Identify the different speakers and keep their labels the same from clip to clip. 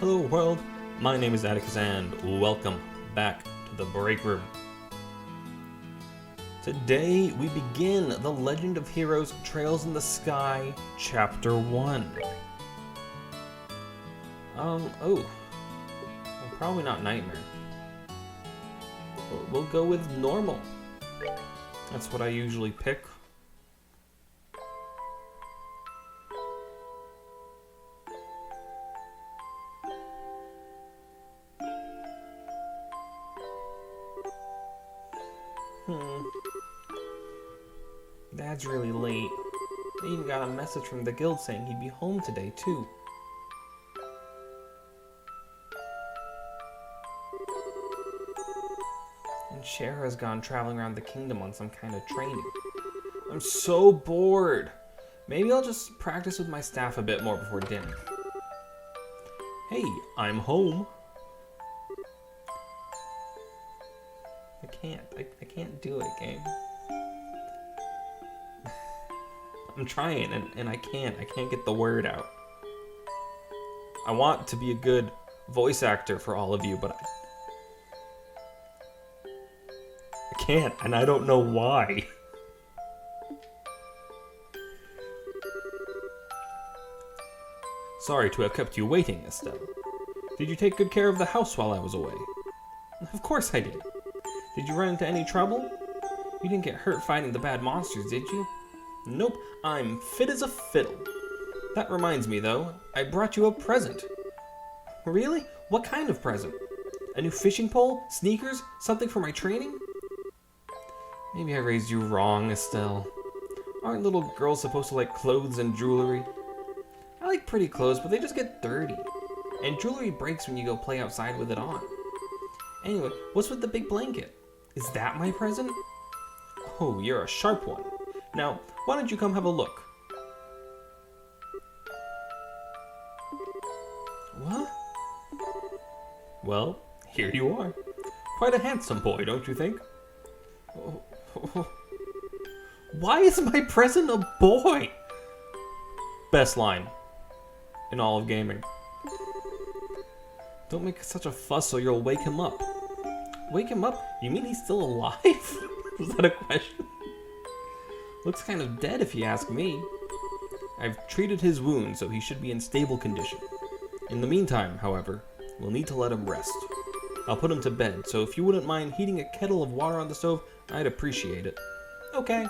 Speaker 1: Hello world, my name is Atticus and welcome back to the break room. Today we begin The Legend of Heroes Trails in the Sky, Chapter 1. Well, probably not Nightmare. We'll go with Normal. That's what I usually pick. Dad's really late. I even got a message from the guild saying he'd be home today, too. And Shara's gone traveling around the kingdom on some kind of training. I'm so bored. Maybe I'll just practice with my staff a bit more before dinner. Hey, I'm home. I can't do it, game. I'm trying, and I can't get the word out. I want to be a good voice actor for all of you, but I can't, and I don't know why. Sorry to have kept you waiting, Estelle. Did you take good care of the house while I was away? Of course I did. Did you run into any trouble? You didn't get hurt fighting the bad monsters, did you? Nope, I'm fit as a fiddle. That reminds me, though, I brought you a present. Really? What kind of present? A new fishing pole? Sneakers? Something for my training? Maybe I raised you wrong, Estelle. Aren't little girls supposed to like clothes and jewelry? I like pretty clothes, but they just get dirty. And jewelry breaks when you go play outside with it on. Anyway, what's with the big blanket? Is that my present? Oh, you're a sharp one. Now, why don't you come have a look? What? Well, here you are. Quite a handsome boy, don't you think? Why is my present a boy? Best line in all of gaming. Don't make such a fuss or you'll wake him up. Wake him up? You mean he's still alive? Was that a question? Looks kind of dead if you ask me. I've treated his wound, so he should be in stable condition. In the meantime, however, we'll need to let him rest. I'll put him to bed, so if you wouldn't mind heating a kettle of water on the stove, I'd appreciate it. Okay.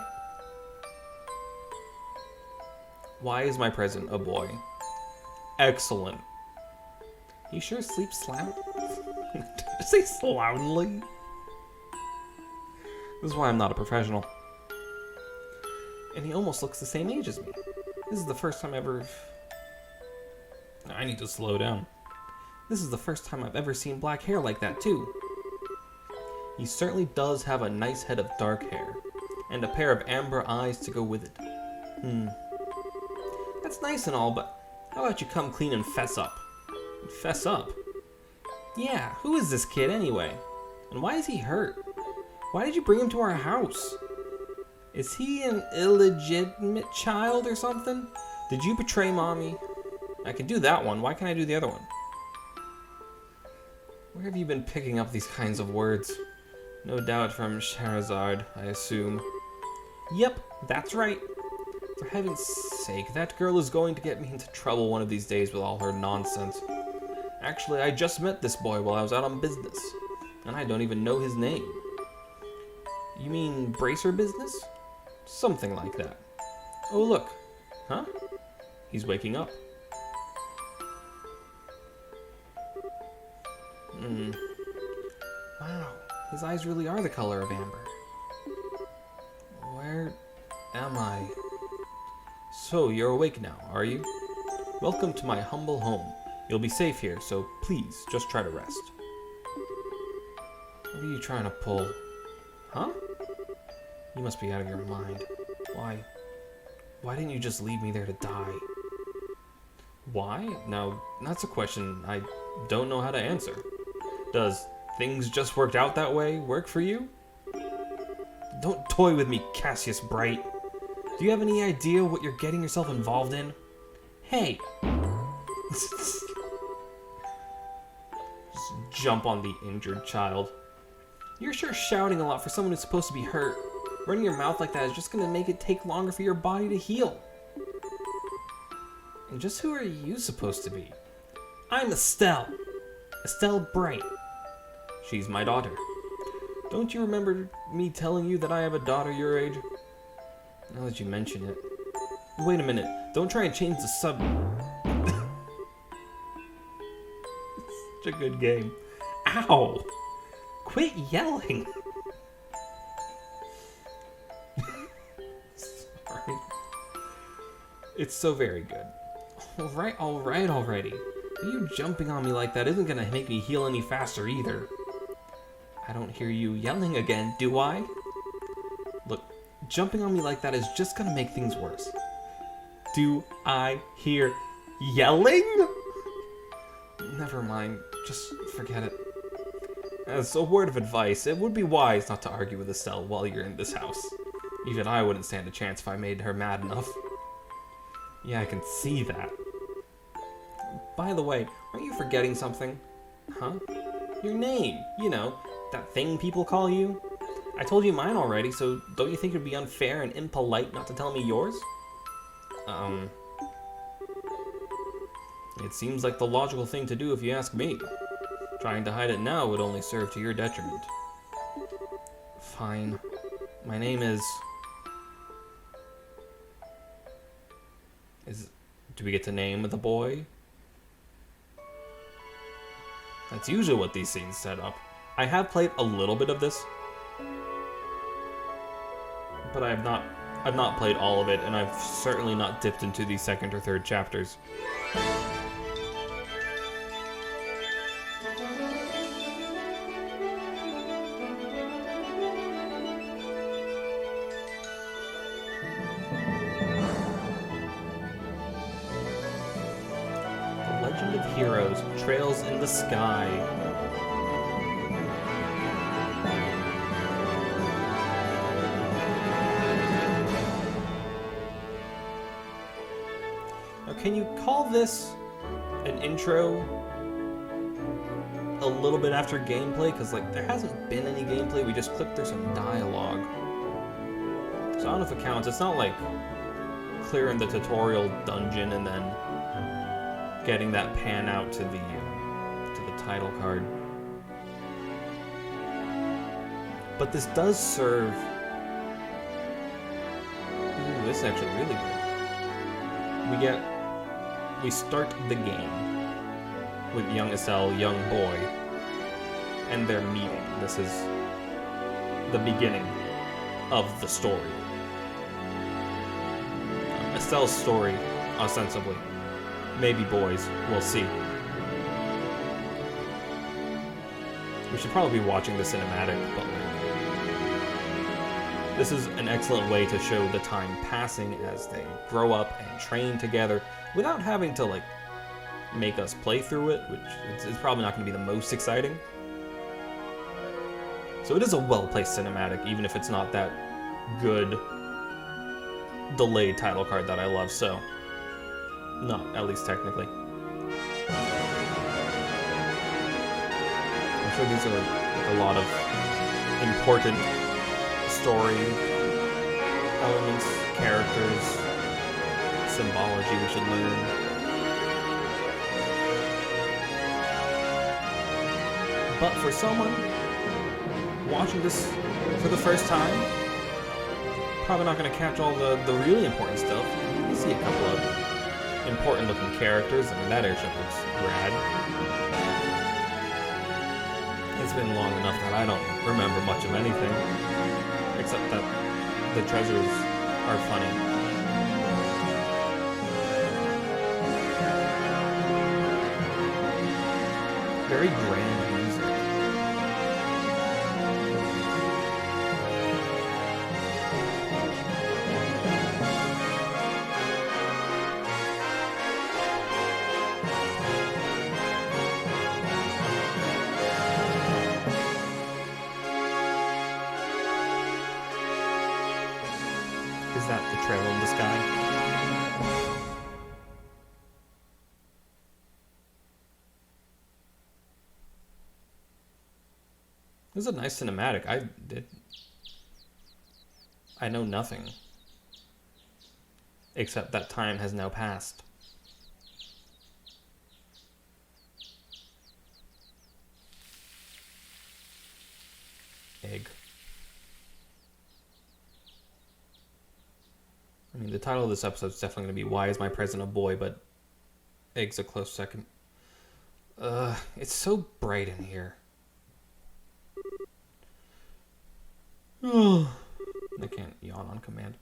Speaker 1: Why is my present a boy? Excellent. He sure sleeps loud. Did I say loudly? This is why I'm not a professional. And he almost looks the same age as me. This is the first time I need to slow down. This is the first time I've ever seen black hair like that, too. He certainly does have a nice head of dark hair, and a pair of amber eyes to go with it. That's nice and all, but how about you come clean and fess up? Fess up? Yeah, who is this kid anyway? And why is he hurt? Why did you bring him to our house? Is he an illegitimate child or something? Did you betray mommy? I can do that one. Why can't I do the other one? Where have you been picking up these kinds of words? No doubt from Charizard, I assume. Yep, that's right. For heaven's sake, that girl is going to get me into trouble one of these days with all her nonsense. Actually, I just met this boy while I was out on business, and I don't even know his name. You mean bracer business? Something like that. Oh, look. Huh? He's waking up. Wow, his eyes really are the color of amber. Where am I? So, you're awake now, are you? Welcome to my humble home. You'll be safe here, so please, just try to rest. What are you trying to pull? Huh? You must be out of your mind. Why didn't you just leave me there to die? Why? Now, that's a question I don't know how to answer. Does things just worked out that way work for you? Don't toy with me, Cassius Bright. Do you have any idea what you're getting yourself involved in? Hey! jump on the injured child. You're sure shouting a lot for someone who's supposed to be hurt. Running your mouth like that is just gonna make it take longer for your body to heal. And just who are you supposed to be? I'm Estelle. Estelle Bright. She's my daughter. Don't you remember me telling you that I have a daughter your age? Now that you mention it. Wait a minute. Don't try and change the subject. Such a good game. Ow! Quit yelling! Sorry. It's so very good. Alright already. You jumping on me like that isn't gonna make me heal any faster either. I don't hear you yelling again, do I? Look, jumping on me like that is just gonna make things worse. Do I hear yelling? Never mind, just forget it. As a word of advice, it would be wise not to argue with Estelle while you're in this house. Even I wouldn't stand a chance if I made her mad enough. Yeah, I can see that. By the way, aren't you forgetting something? Huh? Your name, you know, that thing people call you. I told you mine already, so don't you think it would be unfair and impolite not to tell me yours? It seems like the logical thing to do if you ask me. Trying to hide it now would only serve to your detriment. Fine. My name is... Do we get to name the boy? That's usually what these scenes set up. I have played a little bit of this, but I've not played all of it, and I've certainly not dipped into the second or third chapters. The Legend of Heroes, Trails in the Sky. Can you call this an intro a little bit after gameplay? Because, like, there hasn't been any gameplay. We just clicked through some dialogue. So I don't know if it counts. It's not like clearing the tutorial dungeon and then getting that pan out to the title card. But this does serve... Ooh, this is actually really good. We start the game with young Estelle, young boy, and their meeting. This is the beginning of the story. Estelle's story, ostensibly. Maybe boys, we'll see. We should probably be watching the cinematic, but this is an excellent way to show the time passing as they grow up and train together without having to, like, make us play through it, which is probably not going to be the most exciting. So it is a well-placed cinematic, even if it's not that good delayed title card that I love, so not, at least technically. I'm sure these are a lot of important story elements, characters, symbology we should learn. But for someone watching this for the first time, probably not going to catch all the really important stuff. You see a couple of important looking characters, and that airship looks rad. It's been long enough that I don't remember much of anything, except that the treasures are funny. Very grand music. Is that the trail in the sky? This is a nice cinematic. I know nothing. Except that time has now passed. Egg. I mean, the title of this episode is definitely going to be Why Is My Present a Boy, but egg's a close second. It's so bright in here. I can't yawn on command.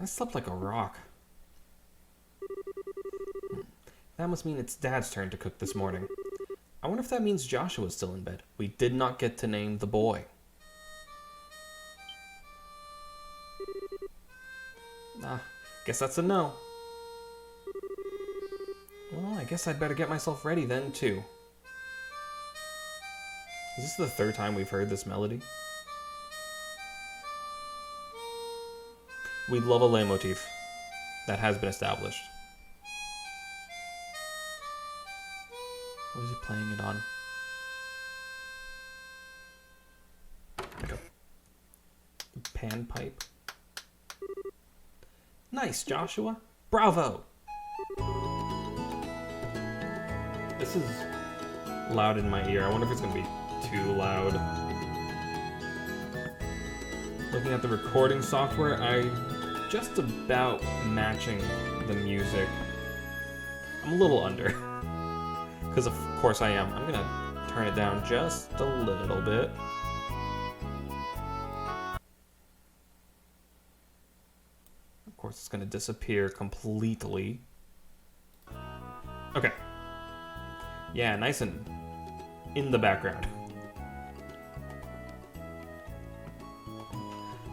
Speaker 1: I slept like a rock. That must mean it's Dad's turn to cook this morning. I wonder if that means Joshua's still in bed. We did not get to name the boy. Guess that's a no. Well, I guess I'd better get myself ready then, too. Is this the third time we've heard this melody? We love a leitmotif. That has been established. What is he playing it on? Like a panpipe. Nice, Joshua. Bravo! This is loud in my ear. I wonder if it's going to be too loud. Looking at the recording software, I'm just about matching the music. I'm a little under. Because of course I am. I'm going to turn it down just a little bit. Of course it's going to disappear completely. Okay. Yeah, nice and in the background.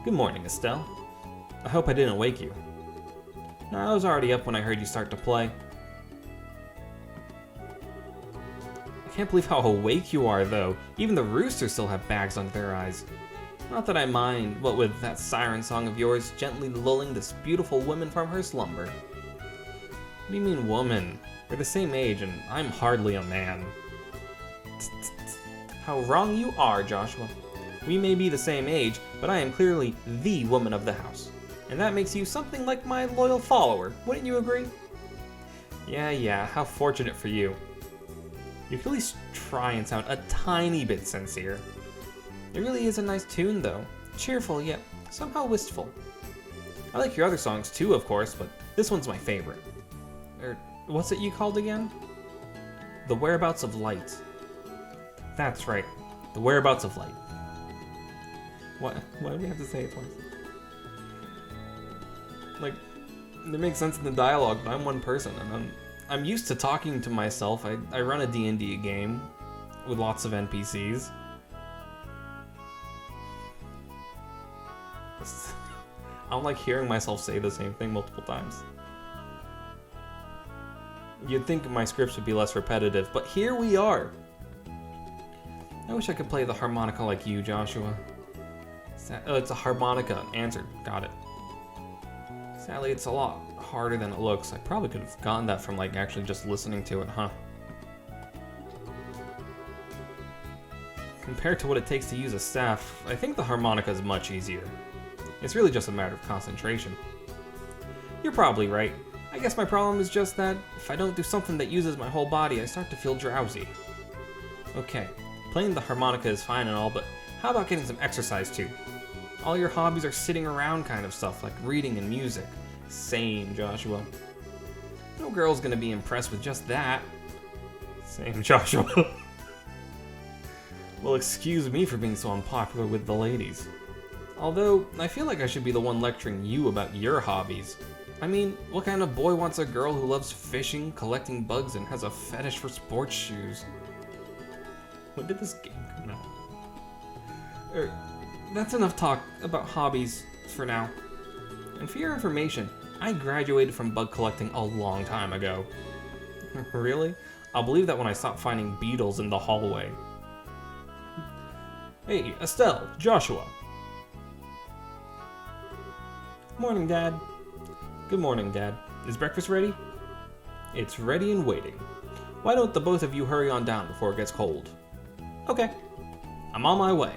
Speaker 1: Good morning, Estelle. I hope I didn't wake you. No, I was already up when I heard you start to play. I can't believe how awake you are, though. Even the roosters still have bags under their eyes. Not that I mind, what with that siren song of yours gently lulling this beautiful woman from her slumber. What do you mean, woman? We're the same age, and I'm hardly a man. How wrong you are, Joshua. We may be the same age, but I am clearly the woman of the house. And that makes you something like my loyal follower, wouldn't you agree? Yeah, how fortunate for you. You could at least try and sound a tiny bit sincere. It really is a nice tune, though. Cheerful, yet somehow wistful. I like your other songs too, of course, but this one's my favorite. What's it you called again? The Whereabouts of Light. That's right, The Whereabouts of Light. Why do we have to say it twice? Like, it makes sense in the dialogue, but I'm one person, and I'm used to talking to myself. I run a D&D game with lots of NPCs. I don't like hearing myself say the same thing multiple times. You'd think my scripts would be less repetitive, but here we are. I wish I could play the harmonica like you, Joshua. It's a harmonica. Answered. Got it. Sadly, it's a lot harder than it looks. I probably could have gotten that from actually just listening to it, huh? Compared to what it takes to use a staff, I think the harmonica is much easier. It's really just a matter of concentration. You're probably right. I guess my problem is just that if I don't do something that uses my whole body, I start to feel drowsy. Okay, playing the harmonica is fine and all, but how about getting some exercise too? All your hobbies are sitting around kind of stuff, like reading and music. Same, Joshua. No girl's gonna be impressed with just that. Same, Joshua. Well, excuse me for being so unpopular with the ladies. Although, I feel like I should be the one lecturing you about your hobbies. I mean, what kind of boy wants a girl who loves fishing, collecting bugs, and has a fetish for sports shoes? When did this game come out? That's enough talk about hobbies for now. And for your information, I graduated from bug collecting a long time ago. Really? I'll believe that when I stop finding beetles in the hallway. Hey, Estelle, Joshua. Morning, Dad. Good morning, Dad. Is breakfast ready? It's ready and waiting. Why don't the both of you hurry on down before it gets cold? Okay. I'm on my way.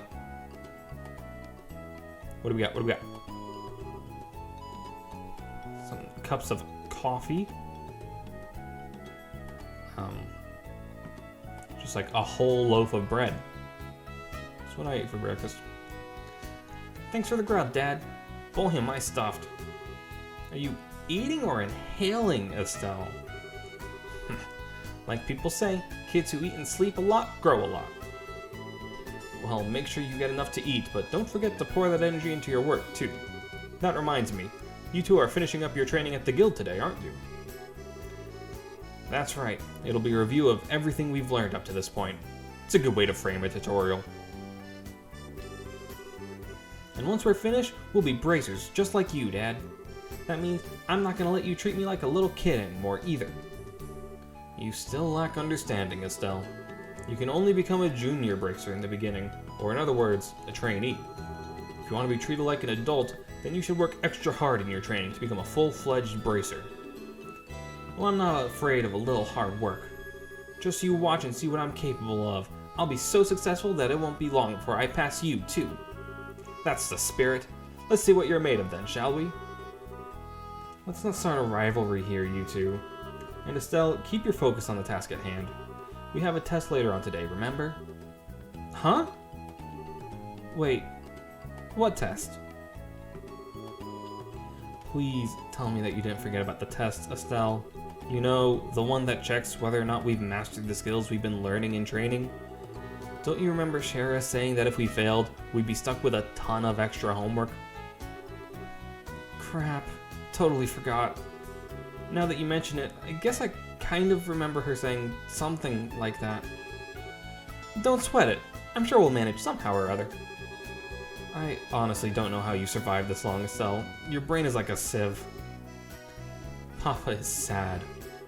Speaker 1: What do we got? Some cups of coffee. Just like a whole loaf of bread. That's what I ate for breakfast. Thanks for the grub, Dad. Boy, am I stuffed. Are you eating or inhaling, Estelle? Like people say, kids who eat and sleep a lot grow a lot. Well, make sure you get enough to eat, but don't forget to pour that energy into your work, too. That reminds me, you two are finishing up your training at the guild today, aren't you? That's right. It'll be a review of everything we've learned up to this point. It's a good way to frame a tutorial. And once we're finished, we'll be bracers, just like you, Dad. That means I'm not gonna let you treat me like a little kid anymore, either. You still lack understanding, Estelle. You can only become a junior bracer in the beginning, or in other words, a trainee. If you want to be treated like an adult, then you should work extra hard in your training to become a full-fledged bracer. Well, I'm not afraid of a little hard work. Just you watch and see what I'm capable of. I'll be so successful that it won't be long before I pass you, too. That's the spirit. Let's see what you're made of then, shall we? Let's not start a rivalry here, you two. And Estelle, keep your focus on the task at hand. We have a test later on today, remember? Huh? Wait, what test? Please tell me that you didn't forget about the test, Estelle. You know, the one that checks whether or not we've mastered the skills we've been learning in training? Don't you remember Shara saying that if we failed, we'd be stuck with a ton of extra homework? Crap, totally forgot. Now that you mention it, I guess I kind of remember her saying something like that. Don't sweat it. I'm sure we'll manage somehow or other. I honestly don't know how you survived this long, Estelle. Your brain is like a sieve. Papa is sad.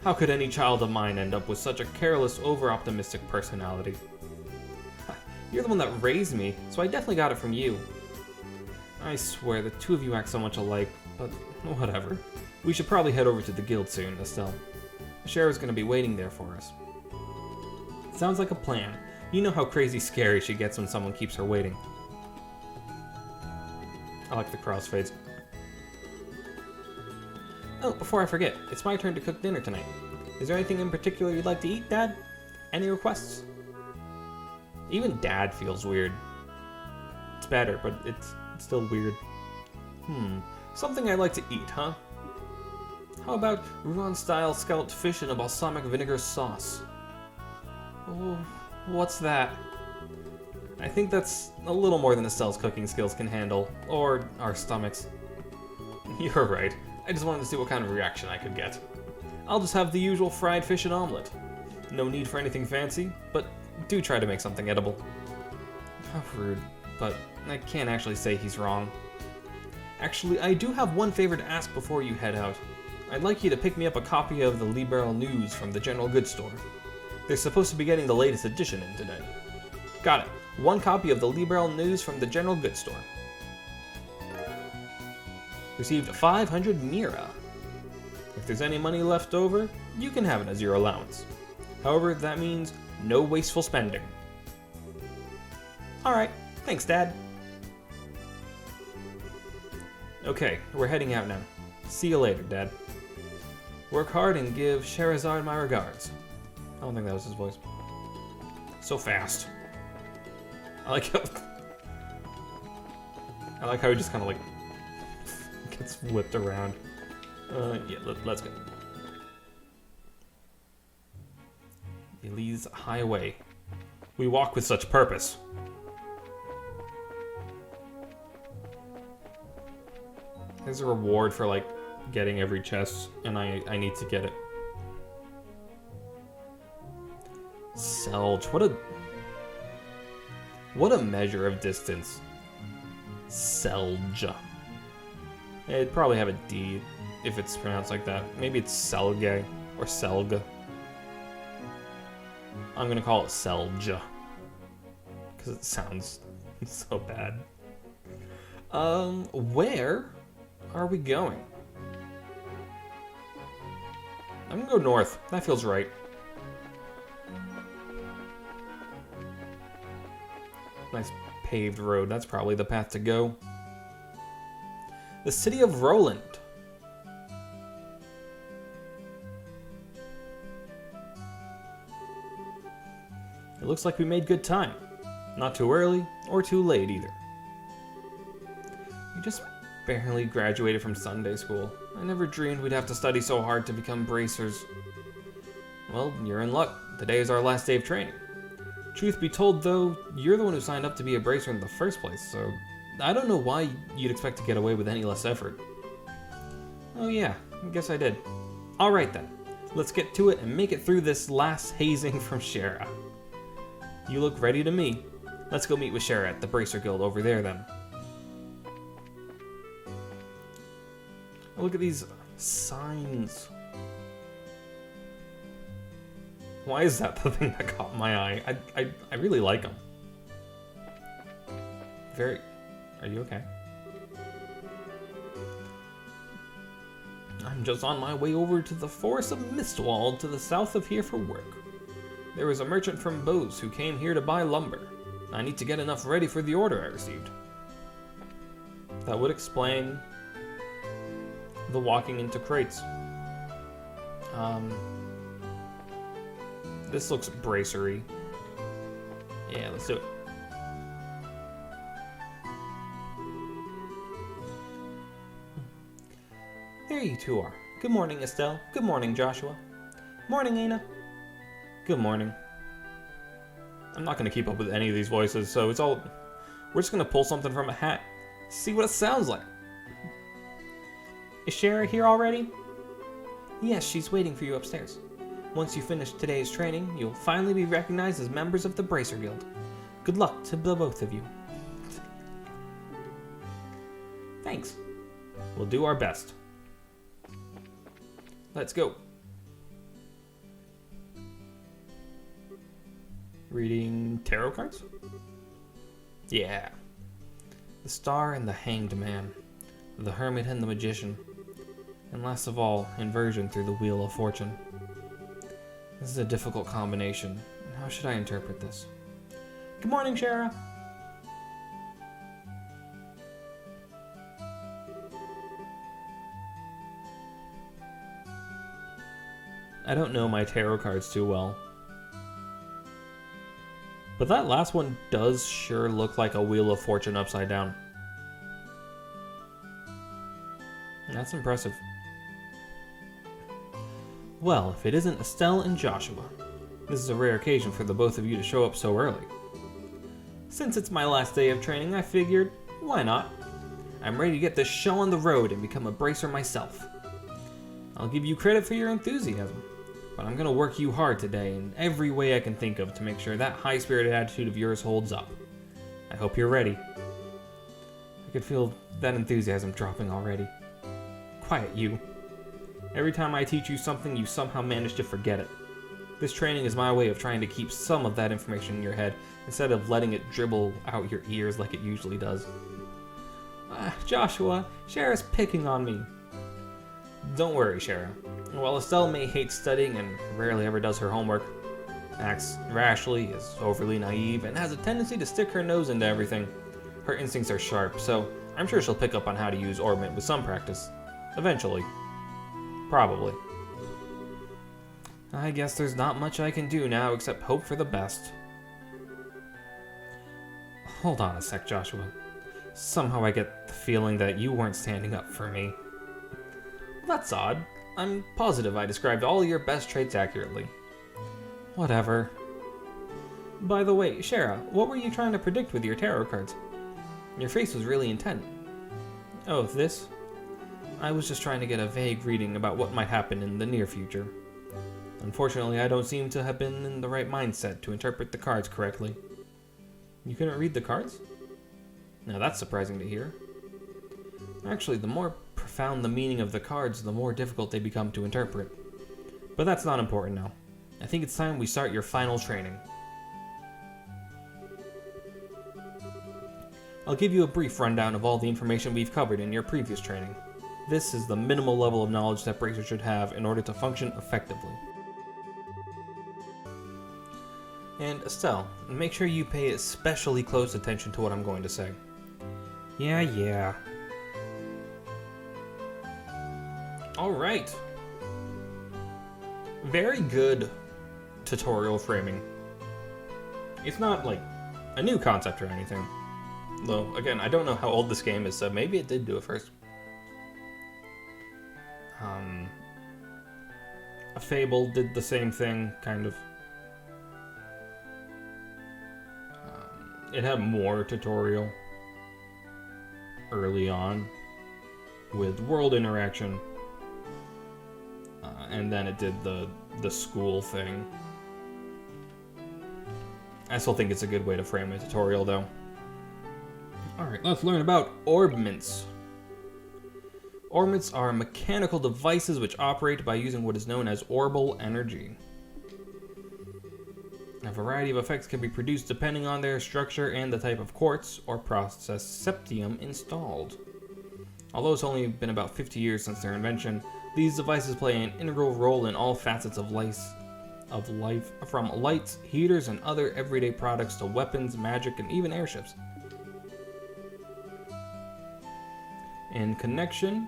Speaker 1: How could any child of mine end up with such a careless, over-optimistic personality? You're the one that raised me, so I definitely got it from you. I swear, the two of you act so much alike, but whatever. We should probably head over to the guild soon, Estelle. Shara's gonna be waiting there for us. Sounds like a plan. You know how crazy scary she gets when someone keeps her waiting. I like the crossfades. Oh, before I forget, it's my turn to cook dinner tonight. Is there anything in particular you'd like to eat, Dad? Any requests? Even Dad feels weird. It's better, but it's still weird. Something I'd like to eat, huh? How about Rouen-style scalloped fish in a balsamic vinegar sauce? Oh, what's that? I think that's a little more than Estelle's cooking skills can handle, or our stomachs. You're right. I just wanted to see what kind of reaction I could get. I'll just have the usual fried fish and omelet. No need for anything fancy, but do try to make something edible. How rude, but I can't actually say he's wrong. Actually, I do have one favor to ask before you head out. I'd like you to pick me up a copy of the Liberal News from the General Goods Store. They're supposed to be getting the latest edition in today. Got it. One copy of the Liberal News from the General Goods Store. Received 500 Mira. If there's any money left over, you can have it as your allowance. However, that means no wasteful spending. Alright, thanks, Dad. Okay, we're heading out now. See you later, Dad. Work hard and give Scheherazade my regards. I don't think that was his voice. So fast. I like how he just kind of like gets whipped around. Yeah, let's go. Elise Highway. We walk with such purpose. There's a reward for like getting every chest, and I need to get it. Selge. What a measure of distance. Selge. It'd probably have a D if it's pronounced like that. Maybe it's Selge or Selga. I'm gonna call it Selge because it sounds so bad. Where are we going? I'm gonna go north. That feels right. Nice paved road. That's probably the path to go. The city of Roland. It looks like we made good time. Not too early or too late either. We just barely graduated from Sunday school. I never dreamed we'd have to study so hard to become bracers. Well, you're in luck. Today is our last day of training. Truth be told, though, you're the one who signed up to be a bracer in the first place, so I don't know why you'd expect to get away with any less effort. Oh yeah, I guess I did. Alright then, let's get to it and make it through this last hazing from Shara. You look ready to me. Let's go meet with Shara at the Bracer Guild over there then. Oh, look at these signs. Why is that the thing that caught my eye? I really like them. Very... Are you okay? I'm just on my way over to the Forest of Mistwald to the south of here for work. There was a merchant from Bose who came here to buy lumber. I need to get enough ready for the order I received. That would explain the walking into crates. This looks bracery. Yeah, let's do it. There you two are. Good morning, Estelle. Good morning, Joshua. Morning, Ana. Good morning. I'm not going to keep up with any of these voices, so it's all... We're just going to pull something from a hat, see what it sounds like. Is Shara here already? Yes, she's waiting for you upstairs. Once you finish today's training, you'll finally be recognized as members of the Bracer Guild. Good luck to the both of you. Thanks. We'll do our best. Let's go. Reading tarot cards? Yeah. The Star and the Hanged Man. The Hermit and the Magician. And last of all, inversion through the Wheel of Fortune. This is a difficult combination. How should I interpret this? Good morning, Shara. I don't know my tarot cards too well. But that last one does sure look like a Wheel of Fortune upside down. That's impressive. Well, if it isn't Estelle and Joshua. This is a rare occasion for the both of you to show up so early. Since it's my last day of training, I figured, why not? I'm ready to get this show on the road and become a bracer myself. I'll give you credit for your enthusiasm, but I'm going to work you hard today in every way I can think of to make sure that high-spirited attitude of yours holds up. I hope you're ready. I could feel that enthusiasm dropping already. Quiet, you. Every time I teach you something, you somehow manage to forget it. This training is my way of trying to keep some of that information in your head instead of letting it dribble out your ears like it usually does. Joshua, Shara's picking on me. Don't worry, Shara. While Estelle may hate studying and rarely ever does her homework, acts rashly, is overly naive, and has a tendency to stick her nose into everything, her instincts are sharp, so I'm sure she'll pick up on how to use Orb Mint with some practice. Eventually. Probably. I guess there's not much I can do now except hope for the best. Hold on a sec, Joshua. Somehow I get the feeling that you weren't standing up for me. That's odd. I'm positive I described all your best traits accurately. Whatever. By the way, Shara, what were you trying to predict with your tarot cards? Your face was really intent. Oh, this? I was just trying to get a vague reading about what might happen in the near future. Unfortunately, I don't seem to have been in the right mindset to interpret the cards correctly. You couldn't read the cards? Now that's surprising to hear. Actually, the more profound the meaning of the cards, the more difficult they become to interpret. But that's not important now. I think it's time we start your final training. I'll give you a brief rundown of all the information we've covered in your previous training. This is the minimal level of knowledge that bracers should have in order to function effectively. And Estelle, make sure you pay especially close attention to what I'm going to say. Yeah. Alright. Very good tutorial framing. It's not like a new concept or anything. Though, again, I don't know how old this game is, so maybe it did do it first. A Fable did the same thing, kind of. It had more tutorial early on with world interaction, and then it did the school thing. I still think it's a good way to frame a tutorial, though. Alright, let's learn about Orb Mints. Orb Mints are mechanical devices which operate by using what is known as orbal energy. A variety of effects can be produced depending on their structure and the type of quartz or processed septium installed. Although it's only been about 50 years since their invention, these devices play an integral role in all facets of life, from lights, heaters, and other everyday products to weapons, magic, and even airships. In connection,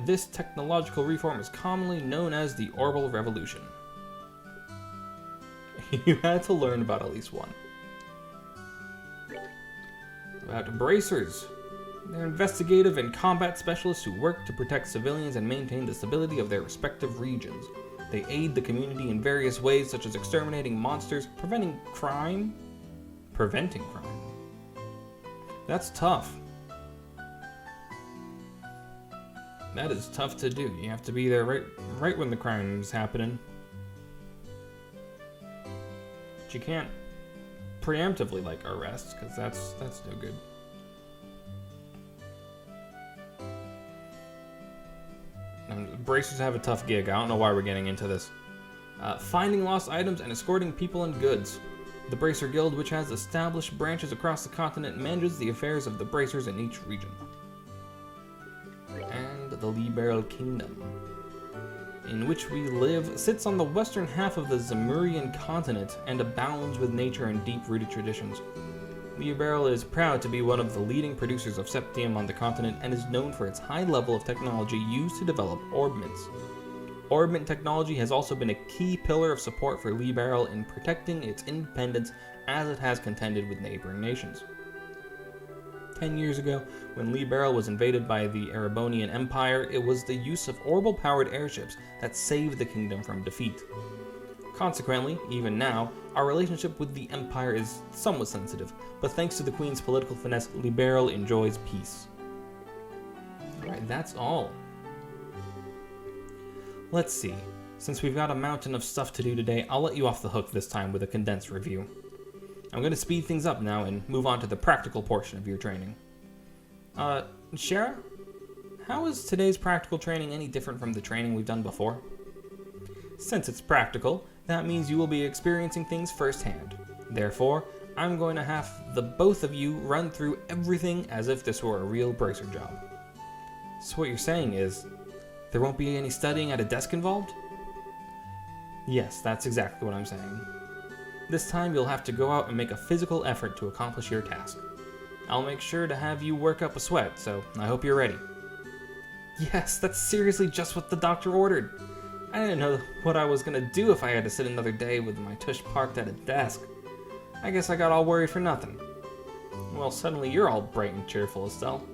Speaker 1: this technological reform is commonly known as the Orbal Revolution. You had to learn about at least one. About bracers. They're investigative and combat specialists who work to protect civilians and maintain the stability of their respective regions. They aid the community in various ways, such as exterminating monsters, preventing crime. That's tough. That is tough to do. You have to be there right when the crime is happening. But you can't preemptively arrest, because that's no good. And bracers have a tough gig. I don't know why we're getting into this. Finding lost items and escorting people and goods. The Bracer Guild, which has established branches across the continent, manages the affairs of the bracers in each region. And the Liberal Kingdom, in which we live, sits on the western half of the Zemurian continent and abounds with nature and deep-rooted traditions. Liberal is proud to be one of the leading producers of septium on the continent and is known for its high level of technology used to develop Orb Mints. Orb Mint technology has also been a key pillar of support for Liberal in protecting its independence as it has contended with neighboring nations. 10 years ago, when Liberal was invaded by the Erebonian Empire, it was the use of orbal-powered airships that saved the kingdom from defeat. Consequently, even now, our relationship with the Empire is somewhat sensitive, but thanks to the Queen's political finesse, Liberal enjoys peace. Alright, that's all. Let's see. Since we've got a mountain of stuff to do today, I'll let you off the hook this time with a condensed review. I'm going to speed things up now and move on to the practical portion of your training. Shara, how is today's practical training any different from the training we've done before? Since it's practical, that means you will be experiencing things firsthand. Therefore, I'm going to have the both of you run through everything as if this were a real bracer job. So what you're saying is, there won't be any studying at a desk involved? Yes, that's exactly what I'm saying. This time you'll have to go out and make a physical effort to accomplish your task. I'll make sure to have you work up a sweat, so I hope you're ready. Yes, that's seriously just what the doctor ordered. I didn't know what I was gonna do if I had to sit another day with my tush parked at a desk. I guess I got all worried for nothing. Well, suddenly you're all bright and cheerful, Estelle.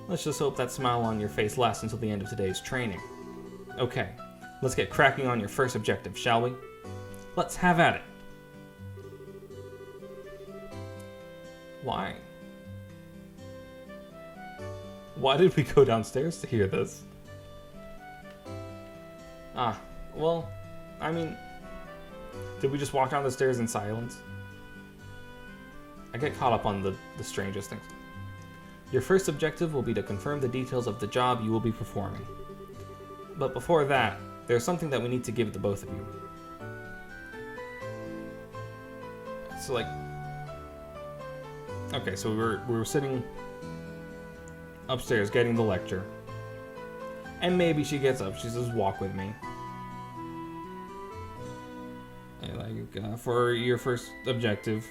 Speaker 1: Let's just hope that smile on your face lasts until the end of today's training. Okay, let's get cracking on your first objective, shall we? Let's have at it. Why? Why did we go downstairs to hear this? Well, I mean, did we just walk down the stairs in silence? I get caught up on the strangest things. Your first objective will be to confirm the details of the job you will be performing. But before that, there's something that we need to give the both of you. So okay, so we were sitting upstairs getting the lecture. And maybe she gets up, she says, walk with me. And for your first objective,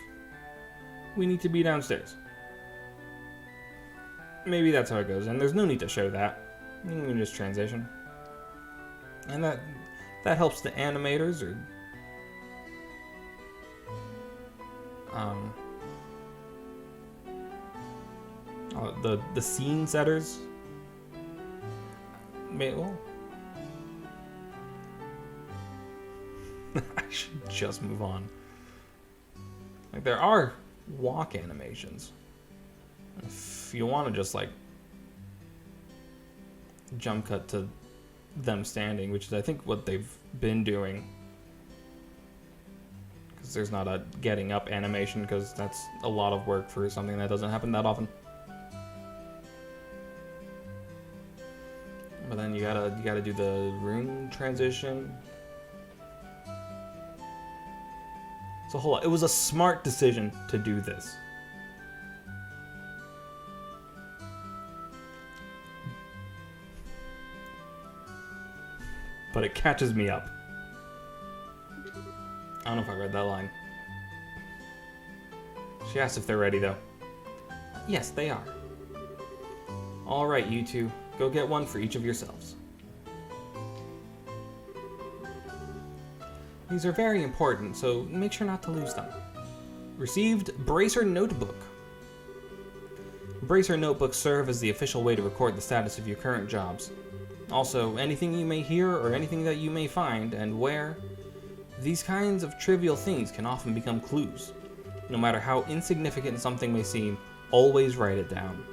Speaker 1: we need to be downstairs. Maybe that's how it goes, and there's no need to show that. You can just transition. And that helps the animators or the scene setters. Well, I should just move on. Like, there are walk animations. If you want to just like jump cut to them standing, which is I think what they've been doing, because there's not a getting up animation, because that's a lot of work for something that doesn't happen that often. But then you gotta do the room transition. It's a whole lot. It was a smart decision to do this. But it catches me up. I don't know if I read that line. She asked if they're ready, though. Yes, they are. All right, you two. Go get one for each of yourselves. These are very important, so make sure not to lose them. Received Bracer Notebook. Bracer Notebooks serve as the official way to record the status of your current jobs. Also, anything you may hear or anything that you may find and where, these kinds of trivial things can often become clues. No matter how insignificant something may seem, always write it down.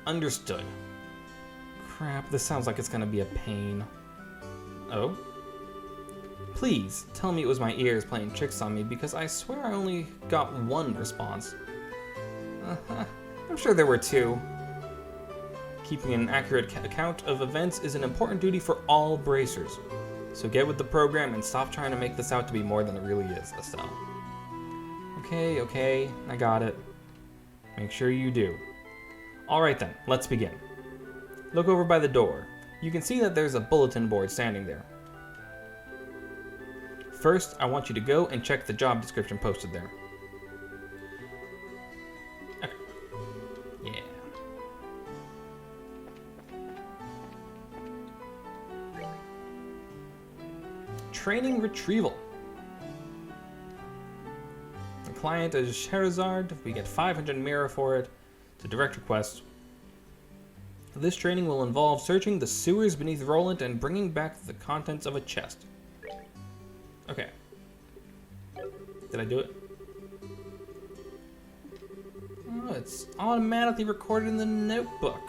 Speaker 1: Understood. Crap, this sounds like it's gonna be a pain. Oh? Please, tell me it was my ears playing tricks on me, because I swear I only got one response. I'm sure there were two. Keeping an accurate account of events is an important duty for all bracers. So get with the program and stop trying to make this out to be more than it really is, Estelle. Okay, I got it. Make sure you do. Alright then, let's begin. Look over by the door. You can see that there's a bulletin board standing there. First, I want you to go and check the job description posted there. Okay. Yeah. Training Retrieval. The client is Scheherazade. We get 500 mirror for it. It's a direct request. This training will involve searching the sewers beneath Roland and bringing back the contents of a chest. Okay. Did I do it? Oh, it's automatically recorded in the notebook.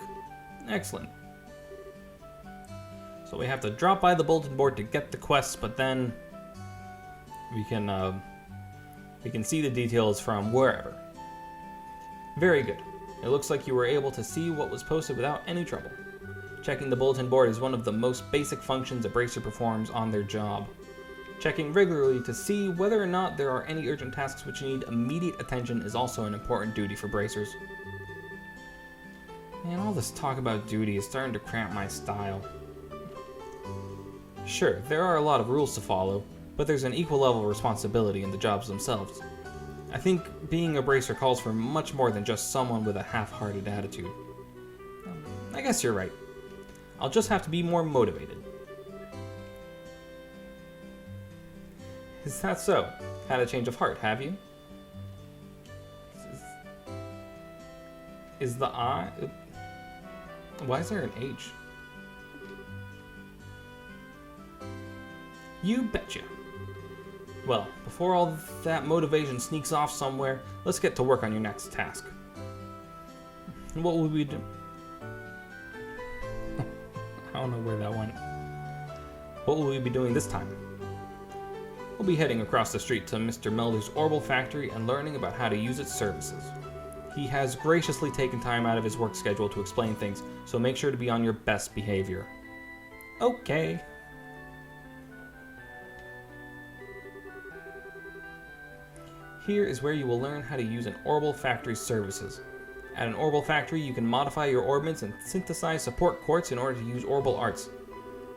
Speaker 1: Excellent. So we have to drop by the bulletin board to get the quests, but then we can see the details from wherever. Very good. It looks like you were able to see what was posted without any trouble. Checking the bulletin board is one of the most basic functions a bracer performs on their job. Checking regularly to see whether or not there are any urgent tasks which need immediate attention is also an important duty for bracers. Man, all this talk about duty is starting to cramp my style. Sure, there are a lot of rules to follow, but there's an equal level of responsibility in the jobs themselves. I think being a bracer calls for much more than just someone with a half-hearted attitude. I guess you're right. I'll just have to be more motivated. Is that so? Had a change of heart, have you? Is the I... Why is there an H? You betcha. Well, before all that motivation sneaks off somewhere, let's get to work on your next task. What will we do? I don't know where that went. What will we be doing this time? We'll be heading across the street to Mr. Melder's Orbital factory and learning about how to use its services. He has graciously taken time out of his work schedule to explain things, so make sure to be on your best behavior. Okay. Here is where you will learn how to use an Orbital factory's services. At an Orbital factory, you can modify your Orb Mints and synthesize support quartz in order to use Orbital arts.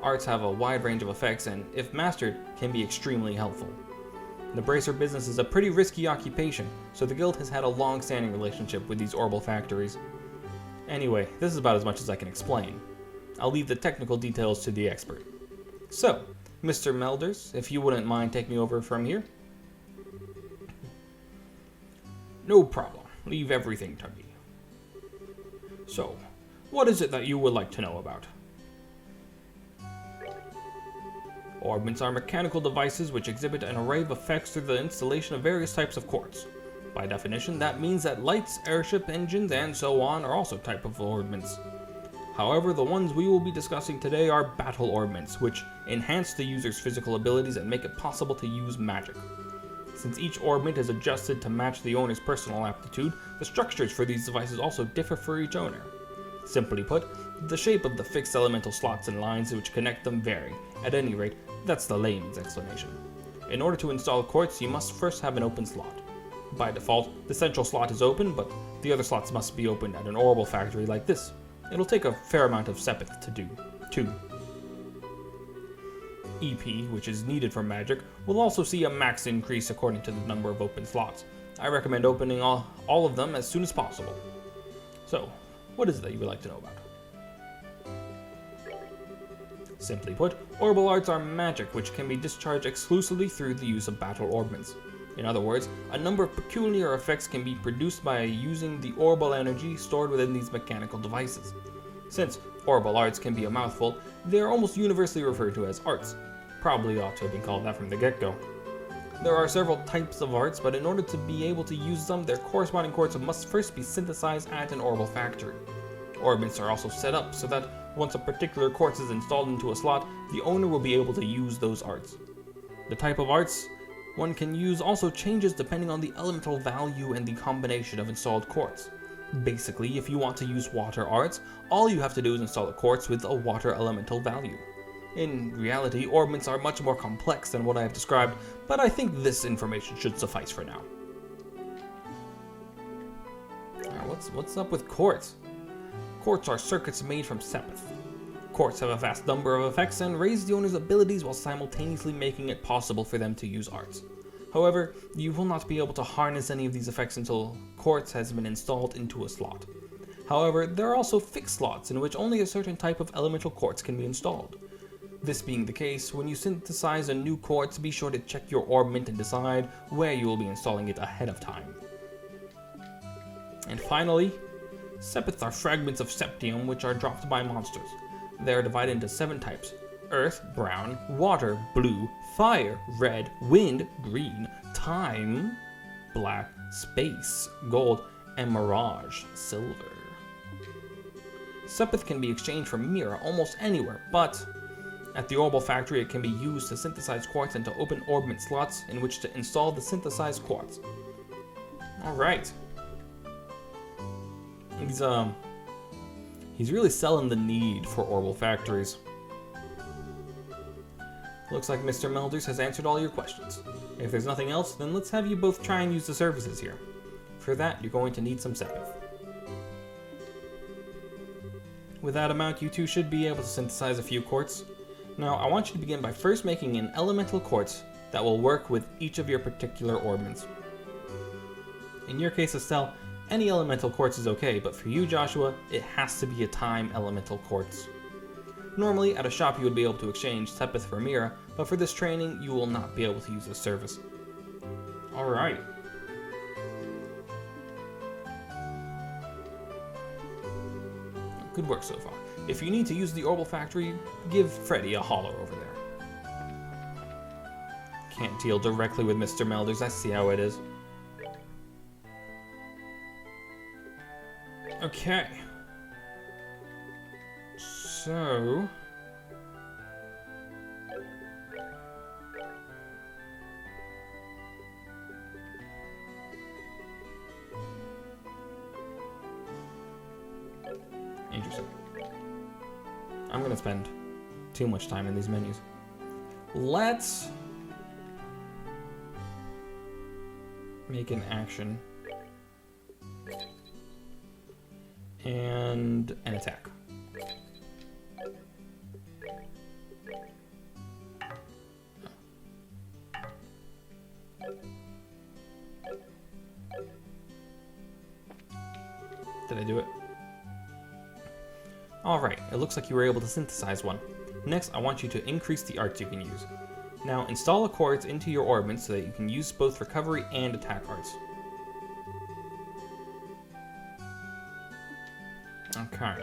Speaker 1: Arts have a wide range of effects and, if mastered, can be extremely helpful. The bracer business is a pretty risky occupation, so the guild has had a long-standing relationship with these Orbital factories. Anyway, this is about as much as I can explain. I'll leave the technical details to the expert. So, Mr. Melders, if you wouldn't mind taking over from here? No problem. Leave everything to me. So, what is it that you would like to know about? Orb Mints are mechanical devices which exhibit an array of effects through the installation of various types of quartz. By definition, that means that lights, airship engines, and so on are also type of Orb Mints. However, the ones we will be discussing today are battle Orb Mints, which enhance the user's physical abilities and make it possible to use magic. Since each Orb Mint is adjusted to match the owner's personal aptitude, the structures for these devices also differ for each owner. Simply put, the shape of the fixed elemental slots and lines which connect them vary. At any rate, that's the layman's explanation. In order to install quartz, you must first have an open slot. By default, the central slot is open, but the other slots must be opened at an orbital factory like this. It'll take a fair amount of sepith to do, too. EP, which is needed for magic, will also see a max increase according to the number of open slots. I recommend opening all of them as soon as possible. So, what is it that you would like to know about? Simply put, orbital arts are magic which can be discharged exclusively through the use of battle Orb Mints. In other words, a number of peculiar effects can be produced by using the orbital energy stored within these mechanical devices. Since orbital arts can be a mouthful, they are almost universally referred to as arts. Probably ought to have been called that from the get-go. There are several types of arts, but in order to be able to use them, their corresponding quartz must first be synthesized at an orbital factory. Orb Mints are also set up so that once a particular quartz is installed into a slot, the owner will be able to use those arts. The type of arts one can use also changes depending on the elemental value and the combination of installed quartz. Basically, if you want to use water arts, all you have to do is install a quartz with a water elemental value. In reality, Orb Mints are much more complex than what I have described, but I think this information should suffice for now. What's up with quartz? Quartz are circuits made from sepith. Quartz have a vast number of effects and raise the owner's abilities while simultaneously making it possible for them to use arts. However, you will not be able to harness any of these effects until quartz has been installed into a slot. However, there are also fixed slots in which only a certain type of elemental quartz can be installed. This being the case, when you synthesize a new quartz, be sure to check your Orb Mint and decide where you will be installing it ahead of time. And finally, sepith are fragments of septium which are dropped by monsters. They are divided into 7 types: earth, brown, water, blue, fire, red, wind, green, time, black, space, gold, and mirage, silver. Sepith can be exchanged for Mira almost anywhere, but at the orbital factory it can be used to synthesize quartz and to open Orb Mint slots in which to install the synthesized quartz. Alright. He's really selling the need for orbital factories. Looks like Mr. Melders has answered all your questions. If there's nothing else, then let's have you both try and use the services here. For that, you're going to need some sepith. With that amount, you two should be able to synthesize a few quartz. Now, I want you to begin by first making an elemental quartz that will work with each of your particular Orb Mints. In your case, Estelle, any elemental quartz is okay, but for you, Joshua, it has to be a time elemental quartz. Normally, at a shop you would be able to exchange sepith for Mira, but for this training, you will not be able to use this service. Alright. Good work so far. If you need to use the orbital factory, give Freddy a holler over there. Can't deal directly with Mr. Melders, I see how it is. Okay. So... interesting. I'm gonna spend too much time in these menus. Let's make an action and an attack. Did I do it? Alright, it looks like you were able to synthesize one. Next, I want you to increase the arts you can use. Now, install a quartz into your Orb Mints so that you can use both recovery and attack arts. Okay.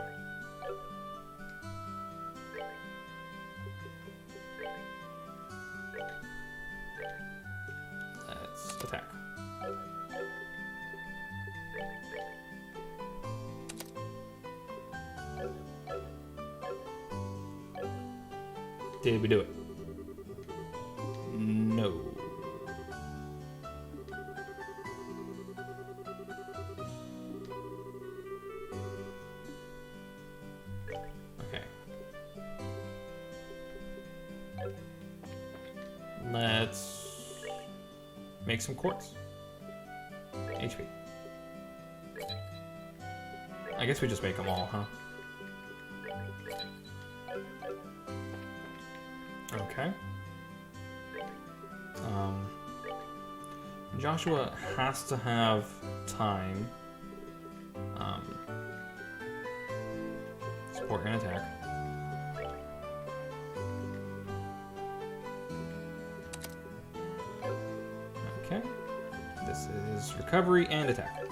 Speaker 1: Let's attack. Did we do it? No. Okay. Let's make some quartz. HP. I guess we just make them all, huh? Okay. Joshua has to have time. Support and attack. Okay. This is recovery and attack.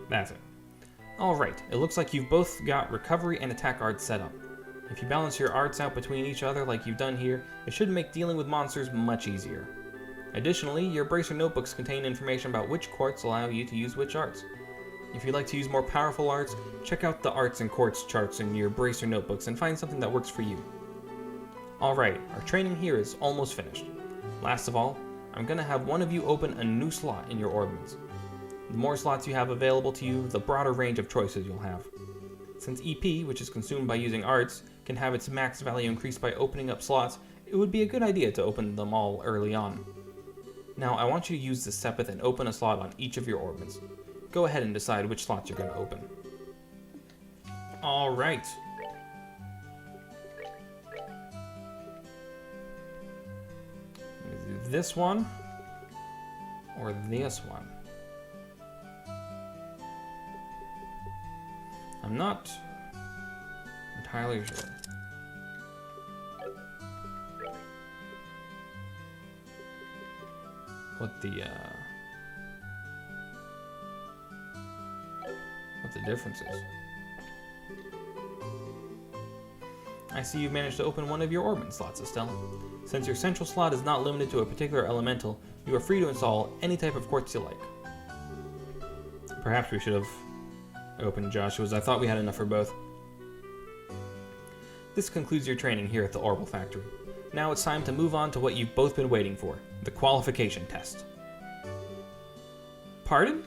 Speaker 1: That's it. Alright, it looks like you've both got recovery and attack arts set up. If you balance your arts out between each other like you've done here, it should make dealing with monsters much easier. Additionally, your Bracer notebooks contain information about which quartz allow you to use which arts. If you'd like to use more powerful arts, check out the arts and quartz charts in your Bracer notebooks and find something that works for you. Alright, our training here is almost finished. Last of all, I'm going to have one of you open a new slot in your Orb Mints. The more slots you have available to you, the broader range of choices you'll have. Since EP, which is consumed by using arts, can have its max value increased by opening up slots, it would be a good idea to open them all early on. Now, I want you to use the Sepith and open a slot on each of your Orb Mints. Go ahead and decide which slots you're going to open. Alright. Either this one, or this one. I'm not entirely sure. What the difference is. I see you've managed to open one of your Orb Mint slots, Estelle. Since your central slot is not limited to a particular elemental, you are free to install any type of quartz you like. Perhaps we should have opened Joshua's. I thought we had enough for both. This concludes your training here at the Orbital Factory. Now it's time to move on to what you've both been waiting for, the Qualification Test. Pardon?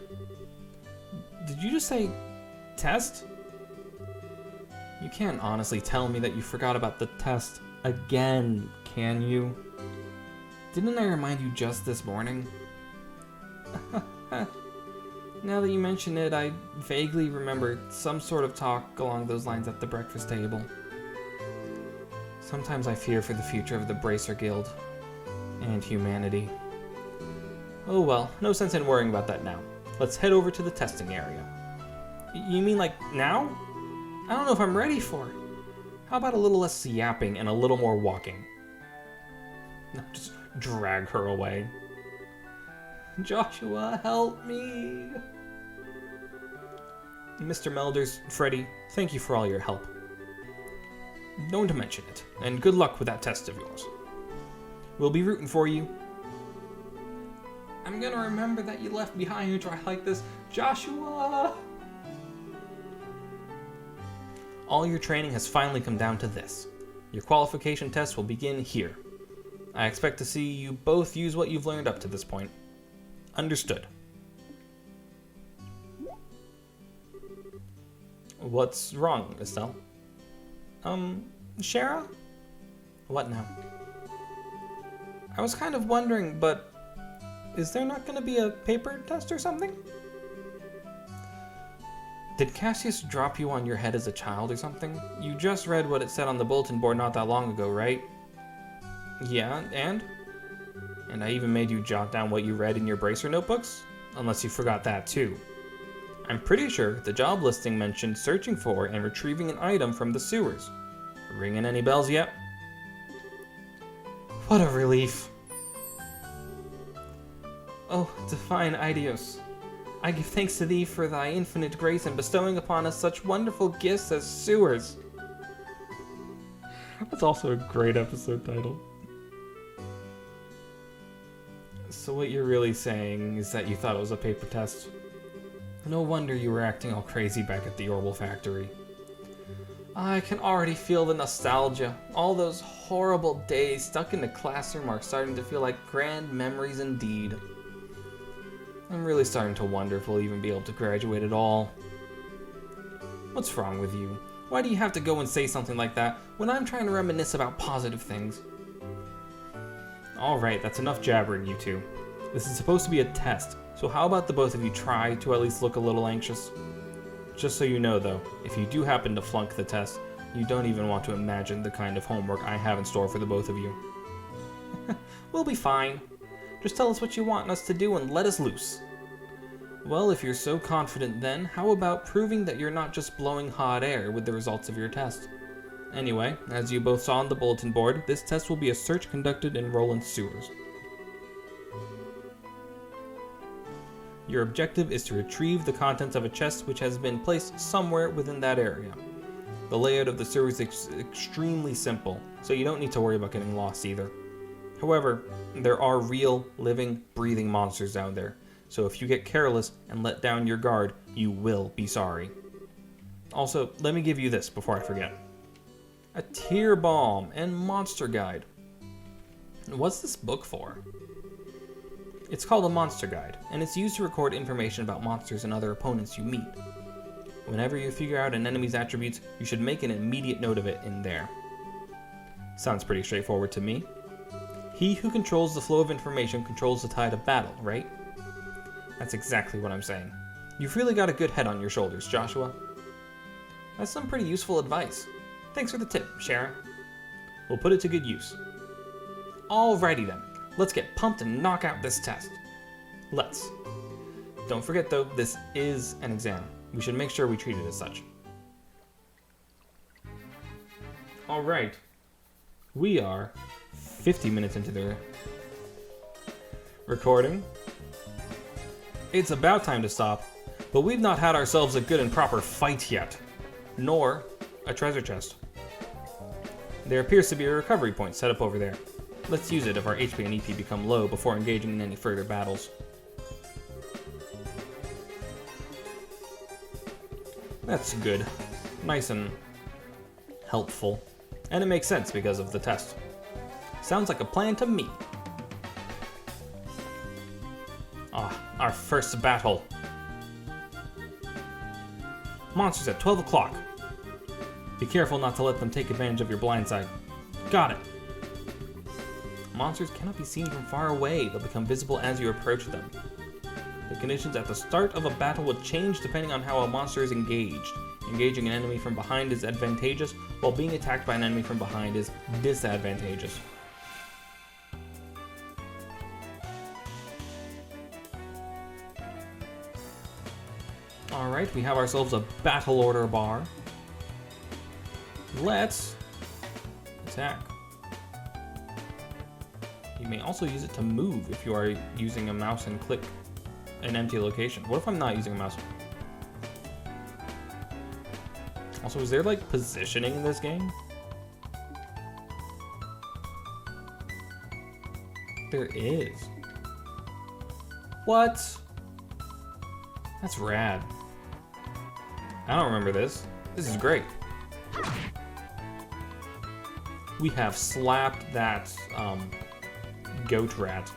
Speaker 1: Did you just say test? You can't honestly tell me that you forgot about the test again, can you? Didn't I remind you just this morning? Now that you mention it, I vaguely remember some sort of talk along those lines at the breakfast table. Sometimes I fear for the future of the Bracer Guild and humanity. Oh well, no sense in worrying about that now. Let's head over to the testing area. You mean like now? I don't know if I'm ready for it. How about a little less yapping and a little more walking? No, just drag her away. Joshua, help me! Mr. Melders, Freddy, thank you for all your help. Don't mention it, and good luck with that test of yours. We'll be rooting for you. I'm gonna remember that you left behind a try like this, Joshua! All your training has finally come down to this. Your qualification test will begin here. I expect to see you both use what you've learned up to this point. Understood. What's wrong, Estelle? Shara? What now? I was kind of wondering, but is there not going to be a paper test or something? Did Cassius drop you on your head as a child or something? You just read what it said on the bulletin board not that long ago, right? Yeah, and? And I even made you jot down what you read in your bracer notebooks? Unless you forgot that too. I'm pretty sure the job listing mentioned searching for and retrieving an item from the sewers. Ringing any bells yet? What a relief. Oh, divine Idios, I give thanks to thee for thy infinite grace in bestowing upon us such wonderful gifts as sewers. That's also a great episode title. So what you're really saying is that you thought it was a paper test. No wonder you were acting all crazy back at the Orb factory. I can already feel the nostalgia. All those horrible days stuck in the classroom are starting to feel like grand memories indeed. I'm really starting to wonder if we'll even be able to graduate at all. What's wrong with you? Why do you have to go and say something like that when I'm trying to reminisce about positive things? Alright, that's enough jabbering, you two. This is supposed to be a test, so how about the both of you try to at least look a little anxious? Just so you know though, if you do happen to flunk the test, you don't even want to imagine the kind of homework I have in store for the both of you. We'll be fine. Just tell us what you want us to do and let us loose. Well, if you're so confident then, how about proving that you're not just blowing hot air with the results of your test? Anyway, as you both saw on the bulletin board, this test will be a search conducted in Roland's sewers. Your objective is to retrieve the contents of a chest which has been placed somewhere within that area. The layout of the sewers is extremely simple, so you don't need to worry about getting lost either. However, there are real, living, breathing monsters out there, so if you get careless and let down your guard, you will be sorry. Also, let me give you this before I forget. A tear balm and monster guide. What's this book for? It's called a monster guide, and it's used to record information about monsters and other opponents you meet. Whenever you figure out an enemy's attributes, you should make an immediate note of it in there. Sounds pretty straightforward to me. He who controls the flow of information controls the tide of battle, right? That's exactly what I'm saying. You've really got a good head on your shoulders, Joshua. That's some pretty useful advice. Thanks for the tip, Sharon. We'll put it to good use. Alrighty then, let's get pumped and knock out this test. Let's. Don't forget though, this is an exam. We should make sure we treat it as such. Alright. We are 50 minutes into the recording. It's about time to stop, but we've not had ourselves a good and proper fight yet, nor a treasure chest. There appears to be a recovery point set up over there. Let's use it if our HP and EP become low before engaging in any further battles. That's good. Nice and helpful. And it makes sense because of the test. Sounds like a plan to me. Ah, our first battle. Monsters at 12 o'clock. Be careful not to let them take advantage of your blind side. Got it. Monsters cannot be seen from far away. They'll become visible as you approach them. The conditions at the start of a battle will change depending on how a monster is engaged. Engaging an enemy from behind is advantageous, while being attacked by an enemy from behind is disadvantageous. Alright, we have ourselves a battle order bar. Let's attack. You may also use it to move if you are using a mouse and click an empty location. What if I'm not using a mouse? Also, is there like positioning in this game? There is. What? That's rad. I don't remember this. This is great. We have slapped that goat rat.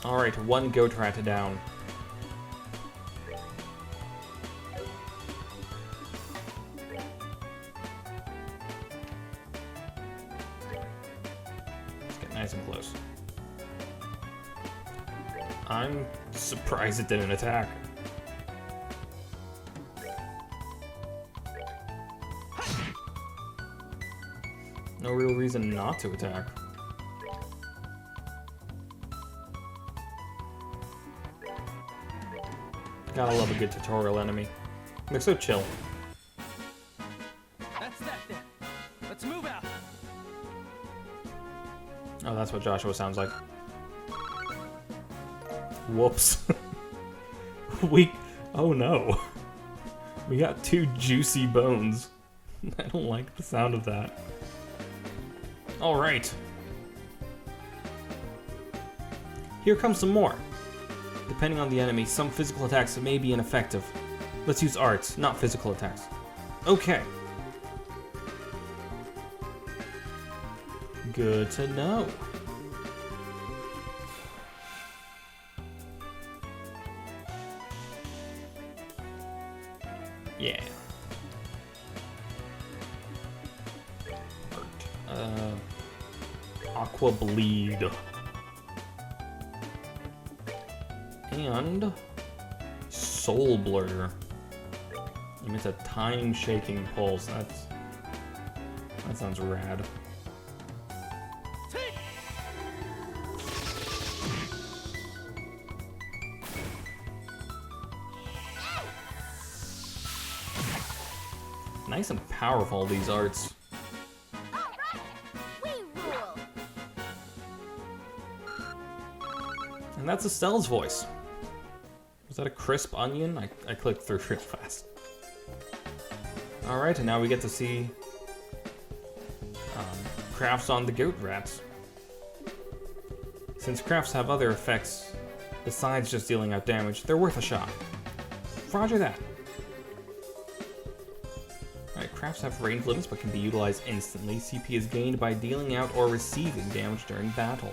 Speaker 1: Alright, one goat rat down. Let's get nice and close. I'm surprised it didn't attack. No real reason not to attack. Gotta love a good tutorial enemy. They're so chill.
Speaker 2: That's that then. Let's move out.
Speaker 1: Oh, that's what Joshua sounds like. Whoops. Oh no. We got 2 juicy bones. I don't like the sound of that. Alright. Here comes some more. Depending on the enemy, some physical attacks may be ineffective. Let's use arts, not physical attacks. Okay. Good to know. Yeah. Aqua Bleed. And Soul Blur. Emits a time-shaking pulse. That sounds rad. Nice and powerful, these arts. And that's Estelle's voice. Was that a crisp onion? I clicked through real fast. Alright, and now we get to see crafts on the goat rats. Since crafts have other effects besides just dealing out damage, they're worth a shot. Roger that. Alright, crafts have range limits but can be utilized instantly. CP is gained by dealing out or receiving damage during battle.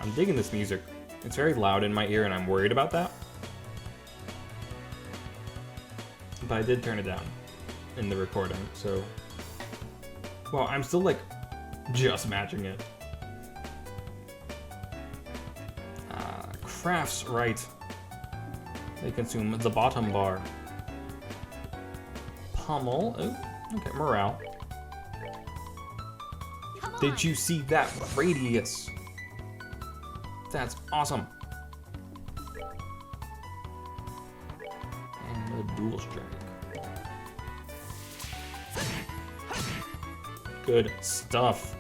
Speaker 1: I'm digging this music. It's very loud in my ear and I'm worried about that. But I did turn it down in the recording, so... Well, I'm still, like, just matching it. Crafts, right. They consume the bottom bar. Pummel. Oh, okay, morale. Did you see that radius? That's awesome. And a dual strike. Good stuff.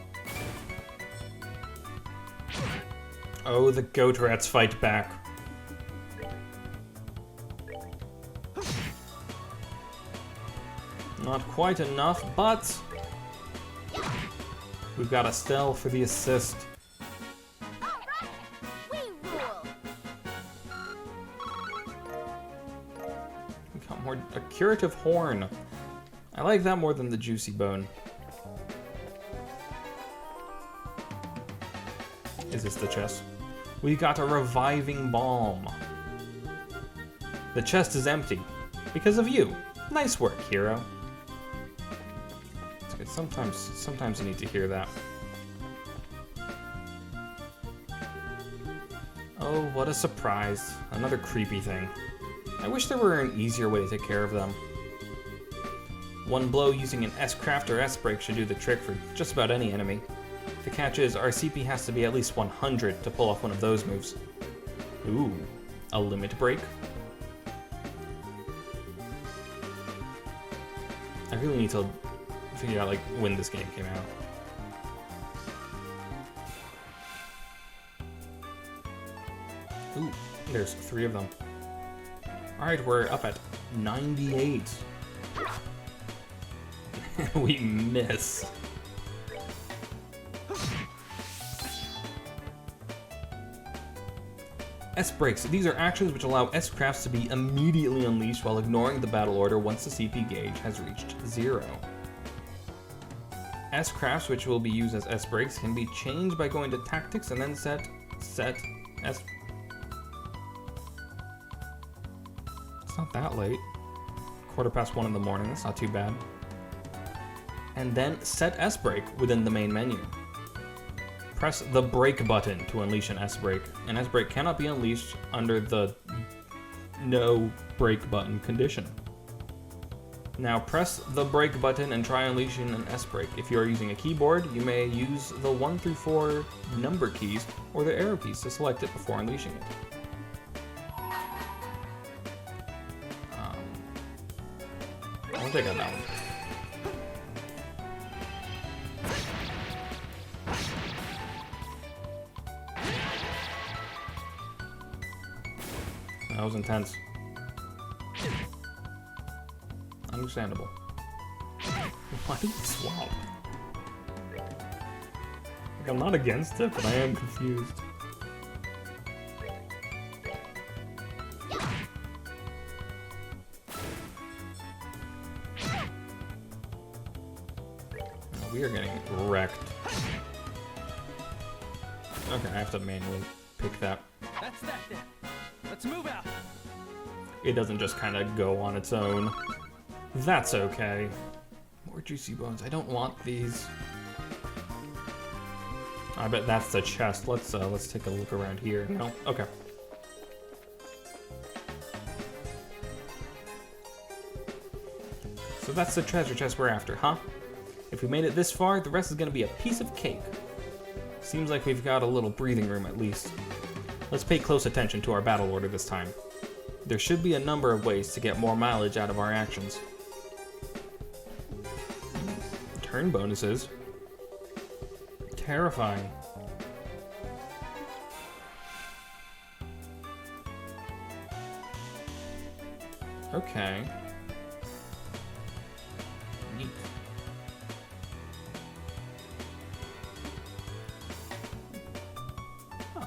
Speaker 1: Oh, the goat rats fight back. Not quite enough, but we've got Estelle for the assist. A curative horn. I like that more than the juicy bone. Is this the chest? We got a reviving balm. The chest is empty. Because of you. Nice work, hero. It's good. Sometimes you need to hear that. Oh, what a surprise. Another creepy thing. I wish there were an easier way to take care of them. One blow using an S-Craft or S-Break should do the trick for just about any enemy. The catch is, our CP has to be at least 100 to pull off one of those moves. Ooh, a limit break? I really need to figure out, like, when this game came out. Ooh, there's 3 of them. Alright, we're up at 98. We miss. S-Breaks. These are actions which allow S-Crafts to be immediately unleashed while ignoring the battle order once the CP gauge has reached 0. S-Crafts, which will be used as S-Breaks, can be changed by going to Tactics and then set S... It's not that late. 1:15 in the morning, that's not too bad. And then set S-Break within the main menu. Press the break button to unleash an S-Break. An S-Break cannot be unleashed under the no break button condition. Now press the brake button and try unleashing an S brake. If you are using a keyboard, you may use the 1 through 4 number keys or the arrow keys to select it before unleashing it. I don't think I got that one. That was intense. Understandable. Why did you swap? Like, I'm not against it, but I am confused. Oh, we are getting wrecked. Okay, I have to manually pick that.
Speaker 2: That's that then. Let's move out.
Speaker 1: It doesn't just kind of go on its own. That's okay. More juicy bones. I don't want these. I bet that's the chest. Let's take a look around here. No? Okay. So that's the treasure chest we're after, huh? If we made it this far, the rest is gonna be a piece of cake. Seems like we've got a little breathing room at least. Let's pay close attention to our battle order this time. There should be a number of ways to get more mileage out of our actions. Turn bonuses. Terrifying. Okay. Neat. Huh.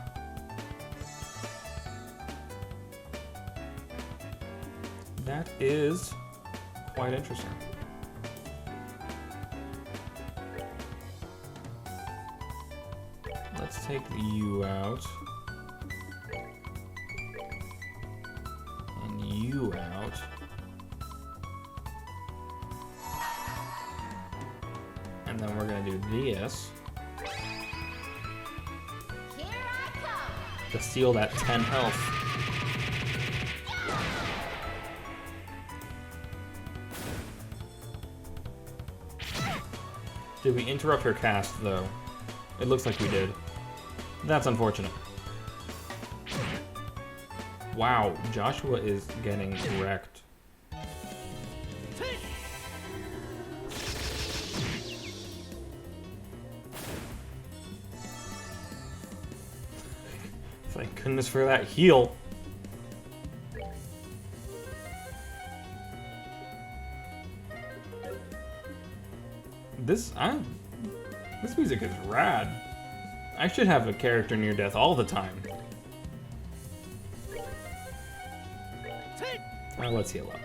Speaker 1: That is quite interesting. Let's take the U out. And U out. And then we're gonna do this.
Speaker 3: Here I come.
Speaker 1: To steal that 10 health. Did we interrupt her cast, though? It looks like we did. That's unfortunate. Wow, Joshua is getting wrecked. Thank goodness for that heal. This music is rad. I should have a character near death all the time. Well, let's heal up.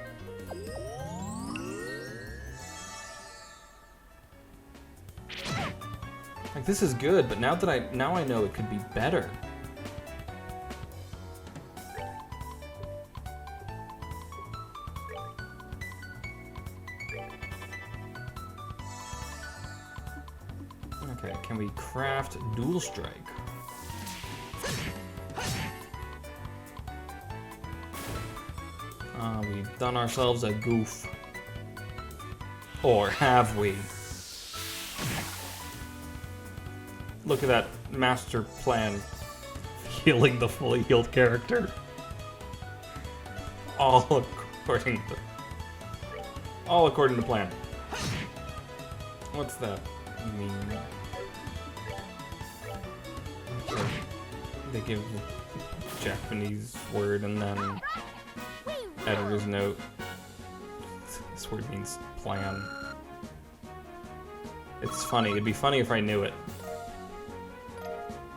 Speaker 1: Like, this is good, but now I know it could be better. Okay, can we craft Dual Strike? We've done ourselves a goof. Or have we? Look at that master plan. Healing the fully healed character. All according to plan. What's that mean? Okay. They give the Japanese word and then editor's note. This word means plan. It's funny. It'd be funny if I knew it.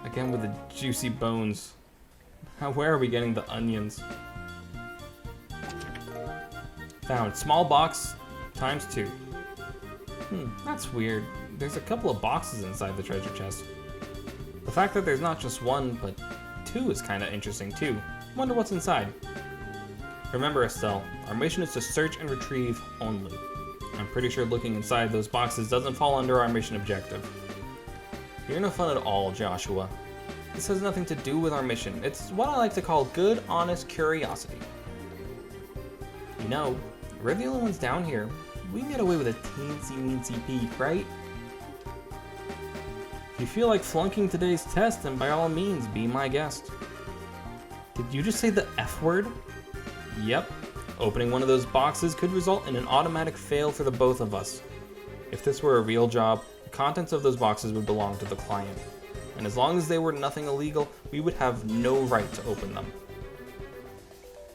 Speaker 1: Again with the juicy bones. Where are we getting the onions? Found. Small box times 2. That's weird. There's a couple of boxes inside the treasure chest. The fact that there's not just one, but 2 is kind of interesting too. Wonder what's inside. Remember, Estelle, our mission is to search and retrieve only. I'm pretty sure looking inside those boxes doesn't fall under our mission objective. You're no fun at all, Joshua. This has nothing to do with our mission. It's what I like to call good, honest curiosity. You know, We're the only ones down here. We can get away with a teensy-weensy peek, right? If you feel like flunking today's test, then by all means, be my guest. Did you just say the F word? Yep. Opening one of those boxes could result in an automatic fail for the both of us. If this were a real job, the contents of those boxes would belong to the client. And as long as they were nothing illegal, we would have no right to open them.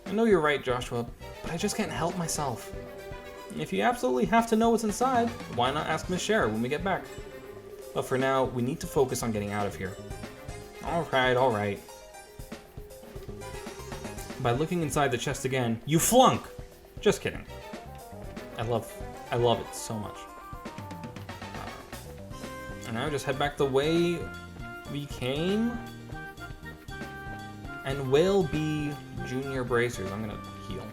Speaker 1: I know you're right, Joshua, but I just can't help myself. If you absolutely have to know what's inside, why not ask Miss Shara when we get back? But for now, we need to focus on getting out of here. Alright. By looking inside the chest again, you flunk! Just kidding. I love it so much. And now just head back the way we came. And we'll be junior bracers. I'm gonna heal.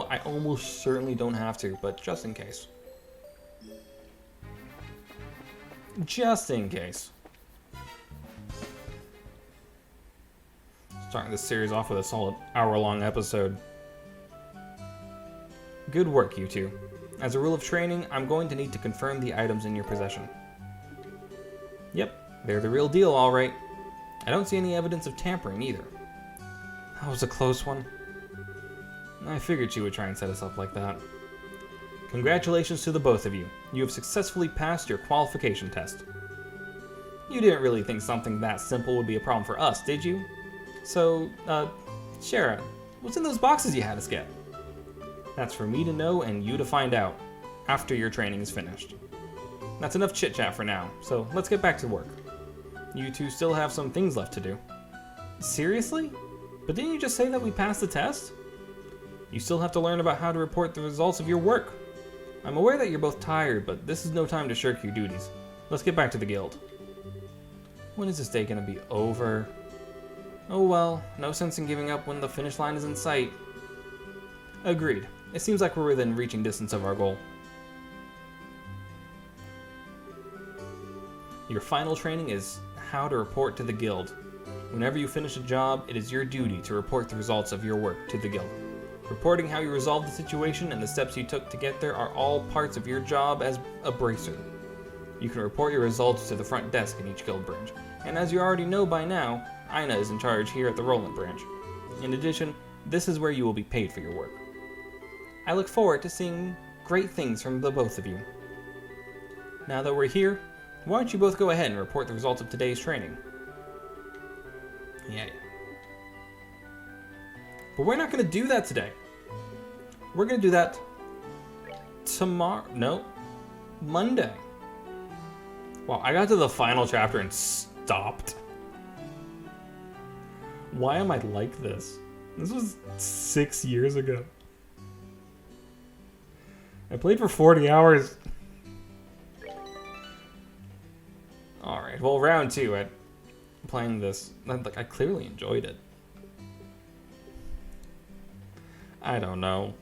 Speaker 1: I almost certainly don't have to, but just in case. Just in case. Starting this series off with a solid hour-long episode. Good work, you two. As a rule of training, I'm going to need to confirm the items in your possession. Yep, they're the real deal, all right. I don't see any evidence of tampering either. That was a close one. I figured she would try and set us up like that. Congratulations to the both of you. You have successfully passed your qualification test. You didn't really think something that simple would be a problem for us, did you? So, Shara, what's in those boxes you had us get? That's for me to know and you to find out, after your training is finished. That's enough chit-chat for now, so let's get back to work. You two still have some things left to do. Seriously? But didn't you just say that we passed the test? You still have to learn about how to report the results of your work. I'm aware that you're both tired, but this is no time to shirk your duties. Let's get back to the guild. When is this day gonna be over? Oh well, no sense in giving up when the finish line is in sight. Agreed. It seems like we're within reaching distance of our goal. Your final training is how to report to the guild. Whenever you finish a job, it is your duty to report the results of your work to the guild. Reporting how you resolved the situation and the steps you took to get there are all parts of your job as a bracer. You can report your results to the front desk in each guild branch, and as you already know by now, Ina is in charge here at the Roland branch. In addition, this is where you will be paid for your work. I look forward to seeing great things from the both of you. Now that we're here, why don't you both go ahead and report the results of today's training? Yeah. But we're not going to do that today. We're going to do that tomorrow. No, Monday. Wow, I got to the final chapter and stopped. Why am I like this? This was 6 years ago. I played for 40 hours. Alright, well, round 2 at playing this. I clearly enjoyed it. I don't know.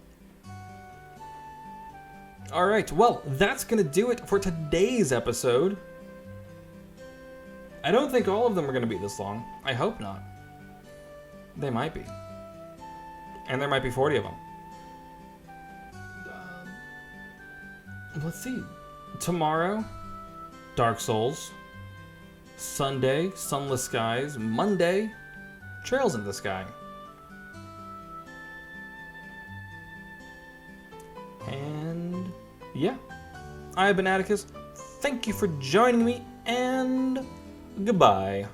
Speaker 1: Alright, well, that's gonna do it for today's episode. I don't think all of them are gonna be this long. I hope not. They might be. And there might be 40 of them. Let's see. Tomorrow, Dark Souls. Sunday, Sunless Skies. Monday, Trails in the Sky. And yeah, I've been Atticus. Thank you for joining me, and goodbye.